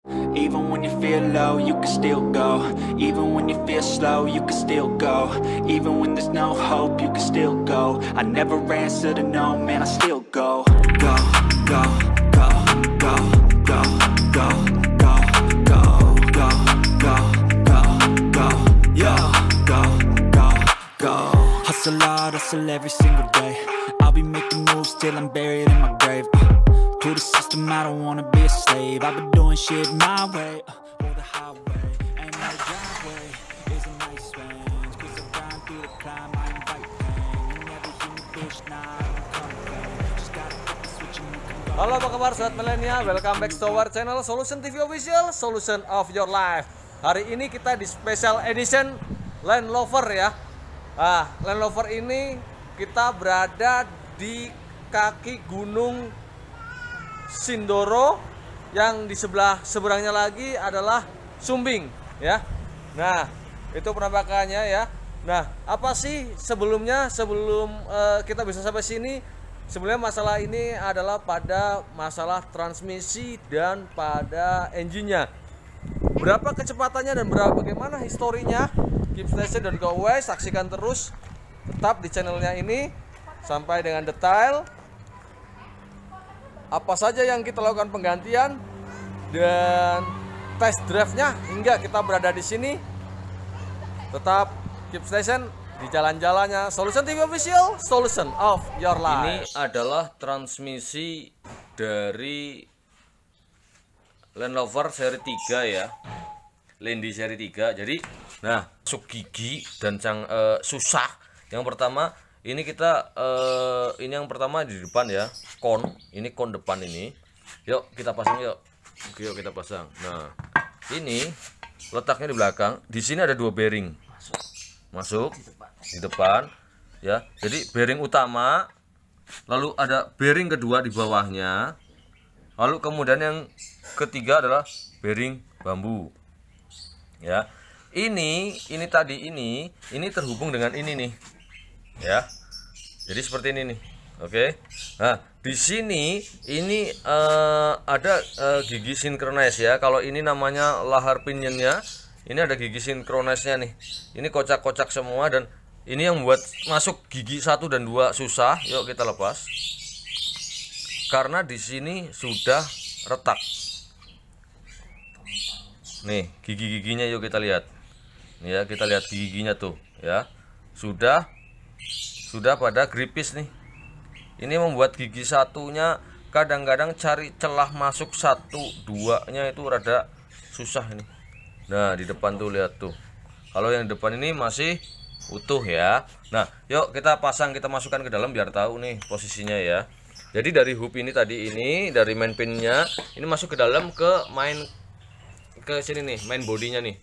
Even when you feel low, you can still go. Even when you feel slow, you can still go. Even when there's no hope, you can still go. I never answer to no, man, I still go. Go, go, go, go, go, go, go, go, go, go, go, go, yo, go, go, go. Hustle hard, hustle every single day. I'll be making moves till I'm buried in my grave. To the system, I don't wanna be a slave. I've been doing shit my way, or the highway. And my driveway is a nice range, 'cause I grind through the climb, I invite pain. You never hear me bitch, nah, I don't complain. Just gotta hit the switch and you can go. Halo, apa kabar sobat milenial? Welcome back to our channel Solution TV Official, Solution of Your Life. Hari ini kita di special edition Land Rover ya. Land Rover ini kita berada di kaki gunung Sindoro, yang di seberangnya lagi adalah Sumbing ya. Nah, itu penampakannya ya. Nah, apa sih sebelum kita bisa sampai sini? Sebenarnya masalah ini adalah pada masalah transmisi dan pada engine-nya. Berapa kecepatannya dan bagaimana historinya? Keep stay dan go away, saksikan terus tetap di channelnya ini sampai dengan detail. Apa saja yang kita lakukan penggantian dan test drive-nya hingga kita berada di sini. Tetap keep station di jalan-jalannya Solution TV Official, Solution of Your Life. Ini adalah transmisi dari Land Rover seri 3 ya. Landy seri 3. Jadi, nah, masuk gigi dan susah. Yang pertama ini kita ini yang pertama di depan ya, ini kon depan ini. Yuk kita pasang yuk. Oke, yuk kita pasang. Nah, ini letaknya di belakang. Di sini ada 2 bearing. Masuk di depan ya. Jadi bearing utama, lalu ada bearing kedua di bawahnya. Lalu kemudian yang ketiga adalah bearing bambu. Ya. Ini terhubung dengan ini nih. Ya. Jadi seperti ini nih. Oke. Nah, di sini ini ada gigi sinkronis ya. Kalau ini namanya lahar pinionnya, ini ada gigi sinkronisnya nih. Ini kocak-kocak semua dan ini yang buat masuk gigi 1 dan 2 susah. Yuk kita lepas. Karena di sini sudah retak. Nih, gigi-giginya yuk kita lihat. Nih ya, kita lihat giginya tuh ya. Sudah pada gripis nih. Ini membuat gigi satunya kadang-kadang cari celah masuk 1, 2-nya itu rada susah ini. Nah, di depan tuh lihat tuh. Kalau yang depan ini masih utuh ya. Nah, yuk kita masukkan ke dalam biar tahu nih posisinya ya. Jadi dari hub ini tadi dari main pinnya ini masuk ke dalam ke sini nih, main bodinya nih.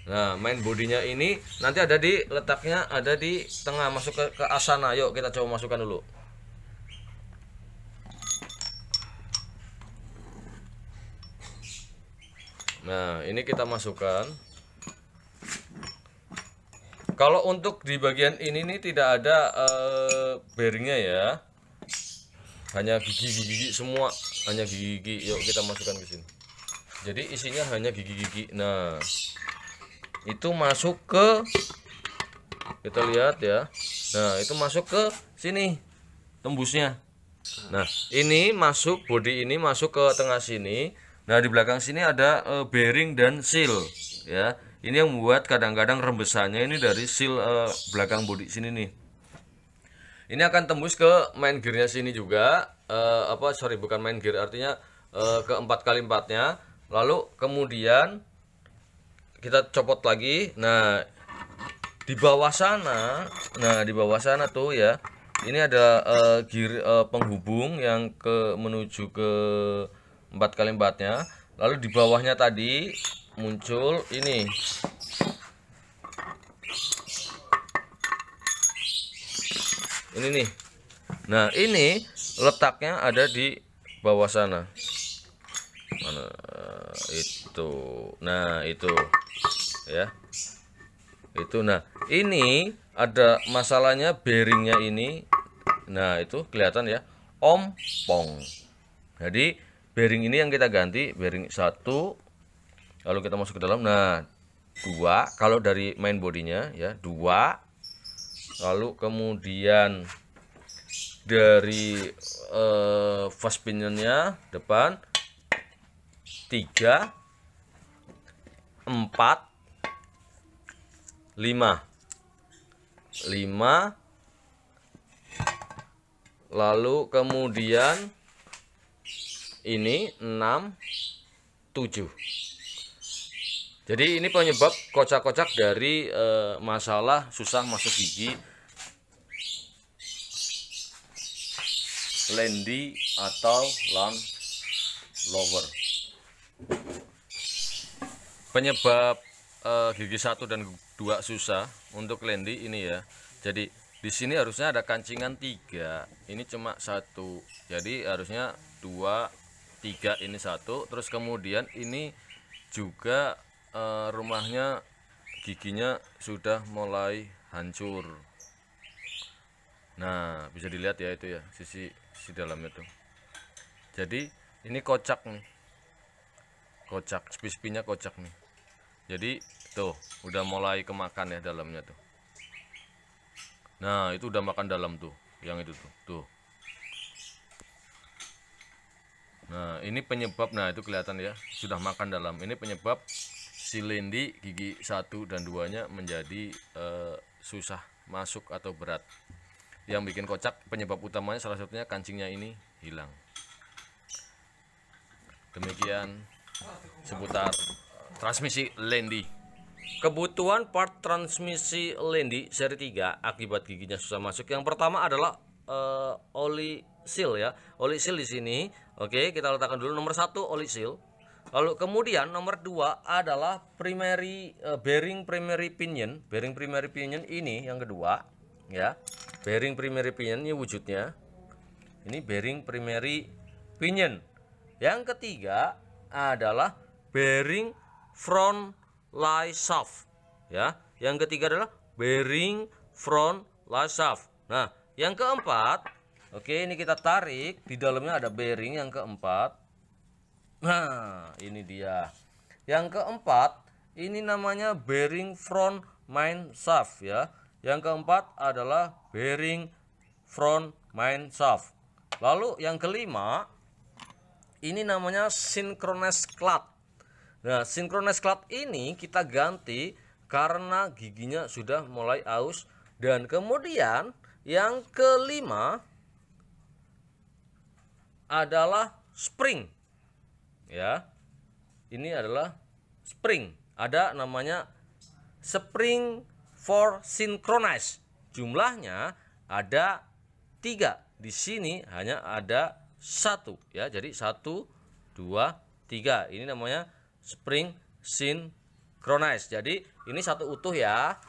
Nah, main bodinya ini nanti letaknya ada di tengah, masuk ke asana. Yuk kita coba masukkan dulu. Nah, ini kita masukkan. Kalau untuk di bagian ini nih tidak ada bearingnya ya. Hanya gigi-gigi semua, hanya gigi-gigi. Yuk kita masukkan ke sini. Jadi isinya hanya gigi-gigi. Nah, itu masuk ke, kita lihat ya. Nah, itu masuk ke sini tembusnya. Nah, ini masuk, bodi ini masuk ke tengah sini. Nah, di belakang sini ada bearing dan seal ya. Ini yang membuat kadang-kadang rembesannya ini dari seal belakang bodi sini nih. Ini akan tembus ke main gearnya sini juga. Bukan main gear, artinya ke 4x4-nya. Lalu kemudian kita copot lagi. Nah, di bawah sana tuh ya. Ini ada gear penghubung yang menuju ke 4x4-nya. Lalu di bawahnya tadi muncul ini. Ini nih. Nah, ini letaknya ada di bawah sana. Mana itu? Nah, itu ya. Itu. Nah, ini ada masalahnya bearingnya ini. Nah, itu kelihatan ya, ompong. Jadi bearing ini yang kita ganti, bearing 1, lalu kita masuk ke dalam. Nah, 2 kalau dari main bodinya ya, 2. Lalu kemudian dari fast pinionnya depan 3, 4, 5, lalu kemudian ini 6, 7. Jadi ini penyebab kocak-kocak dari masalah susah masuk gigi Landy atau Land Rover. Penyebab gigi 1 dan 2 susah untuk Landy ini ya. Jadi di sini harusnya ada kancingan 3, ini cuma 1. Jadi harusnya 2, 3, ini 1. Terus kemudian ini juga rumahnya giginya sudah mulai hancur. Nah, bisa dilihat ya itu ya, sisi dalamnya tuh. Jadi ini kocak nih, kocak, spi-spinya kocak nih. Jadi tuh udah mulai kemakan ya dalamnya tuh. Nah, itu udah makan dalam tuh, yang itu tuh. Nah, ini penyebab, nah itu kelihatan ya, sudah makan dalam. Ini penyebab si Landy gigi 1 dan 2-nya menjadi susah masuk atau berat. Yang bikin kocak penyebab utamanya salah satunya kancingnya ini hilang. Demikian seputar transmisi Landy. Kebutuhan part transmisi Landy seri 3 akibat giginya susah masuk. Yang pertama adalah oli seal ya. Oli seal di sini. Oke, kita letakkan dulu nomor 1 oli seal. Lalu kemudian nomor 2 adalah bearing primary pinion. Bearing primary pinion ini yang kedua ya. Bearing primary pinion ini wujudnya. Ini bearing primary pinion. Yang ketiga adalah bearing front lay shaft ya. Yang ketiga adalah bearing front lay shaft. Nah, yang keempat, oke, ini kita tarik, di dalamnya ada bearing yang keempat. Nah, ini dia. Yang keempat, ini namanya bearing front main shaft ya. Yang keempat adalah bearing front main shaft. Lalu yang kelima, ini namanya synchronous clamp. Nah, synchronous clamp ini kita ganti karena giginya sudah mulai aus. Dan kemudian yang kelima adalah spring. Ya, ini adalah spring. Ada namanya spring for synchronize. Jumlahnya ada 3. Di sini hanya ada 1 ya. Jadi 1, 2, 3. Ini namanya spring synchronize. Jadi ini satu utuh ya.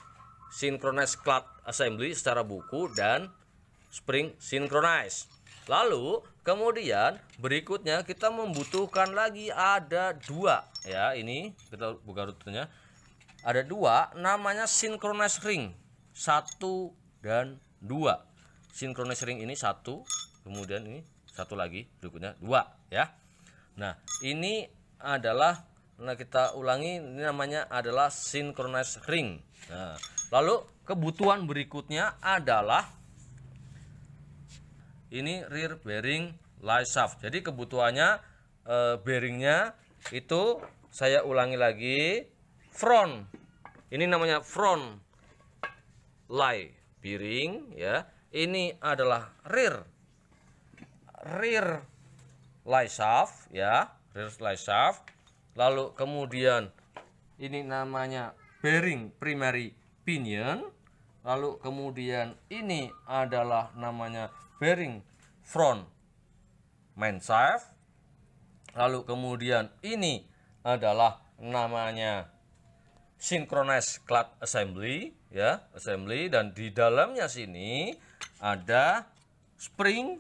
Synchronize clamp assembly secara buku dan spring synchronize. Lalu kemudian berikutnya kita membutuhkan lagi ada 2 ya. Ini kita buka rutenya. Ada 2 namanya synchronous ring 1 dan 2. Synchronous ring ini 1, kemudian ini 1 lagi, berikutnya 2 ya. Nah, ini adalah, nah kita ulangi, ini namanya adalah synchronous ring. Nah, lalu kebutuhan berikutnya adalah ini rear bearing lay shaft. Jadi kebutuhannya bearingnya itu saya ulangi lagi, front. Ini namanya front lay bearing ya. Ini adalah rear lay shaft ya, rear lay shaft. Lalu kemudian ini namanya bearing primary pinion. Lalu kemudian ini adalah namanya bearing front main shaft. Lalu kemudian ini adalah namanya synchronous clamp assembly ya, assembly. Dan di dalamnya sini ada spring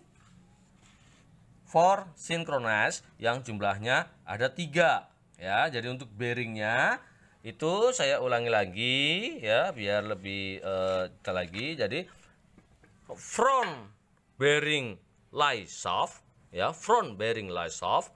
for synchronize yang jumlahnya ada 3 ya. Jadi untuk bearingnya itu saya ulangi lagi ya biar lebih detail lagi. Jadi front bearing lay shaft ya, front bearing lay shaft.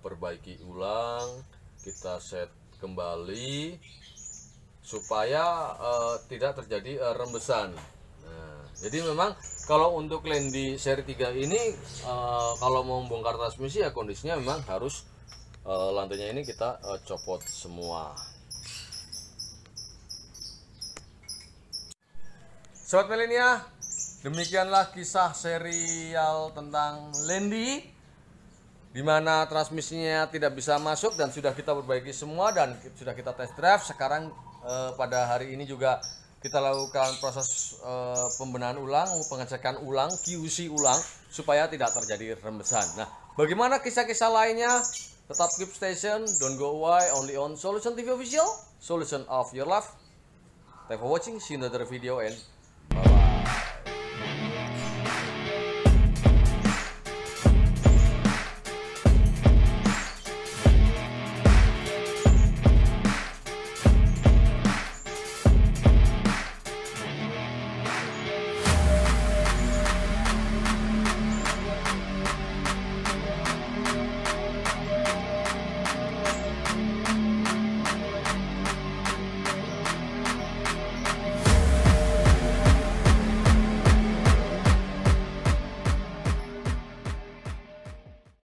perbaiki ulang, kita set kembali supaya tidak terjadi rembesan. Nah, jadi memang kalau untuk Landy seri 3 ini kalau mau membongkar transmisi ya kondisinya memang harus lantainya ini kita copot semua. Sobat Milenia, demikianlah kisah serial tentang Landy, di mana transmisinya tidak bisa masuk dan sudah kita perbaiki semua dan sudah kita test drive. Sekarang pada hari ini juga kita lakukan proses pembenahan ulang, pengecekan ulang, QC ulang supaya tidak terjadi rembesan. Nah, bagaimana kisah-kisah lainnya? Tetap keep station, don't go away, only on Solution TV Official, solution of your life. Thanks for watching, see you in another video and